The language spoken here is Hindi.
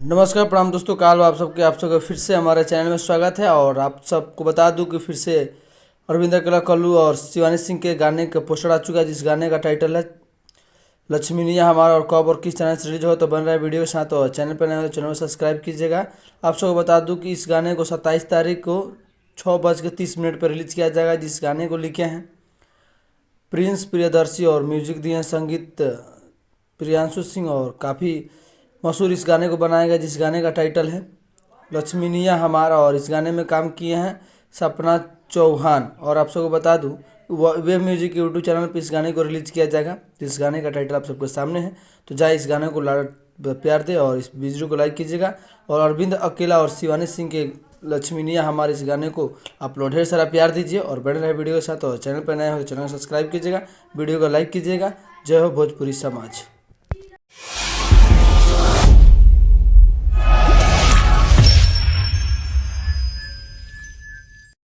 नमस्कार प्रणाम दोस्तों, काल आप सबका फिर से हमारे चैनल में स्वागत है। और आप सबको बता दूं कि फिर से अरविंदर कला कल्लू और शिवानी सिंह के गाने का पोस्टर आ चुका है, जिस गाने का टाइटल है लक्ष्मीनिया हमारा। और कब और किस चैनल से रिलीज हो तो बन रहा है वीडियो के साथ। और चैनल पर नए हो तो चैनल को सब्सक्राइब कीजिएगा। आप सबको बता दूँ कि इस गाने को 27 तारीख को 6:30 पर रिलीज किया जाएगा। जिस गाने को लिखे हैं प्रिंस प्रियदर्शी और म्यूजिक दिए हैं संगीत प्रियांशु सिंह। और काफ़ी मशहूर इस गाने को बनाया गया, जिस गाने का टाइटल है लक्ष्मीनिया हमारा। और इस गाने में काम किए हैं सपना चौहान। और आप सबको बता दूं वेब म्यूजिक यूट्यूब चैनल पर इस गाने को रिलीज किया जाएगा, जिस गाने का टाइटल आप सबके सामने है। तो जाए इस गाने को प्यार दे और इस वीडियो को लाइक कीजिएगा। और अरविंद अकेला और शिवानी सिंह के लक्ष्मीनिया हमारे इस गाने को अपलोड ढेर सारा प्यार दीजिए और बने रहे वीडियो के साथ। और चैनल पर नए हो तो चैनल को सब्सक्राइब कीजिएगा, वीडियो को लाइक कीजिएगा। जय हो भोजपुरी समाज।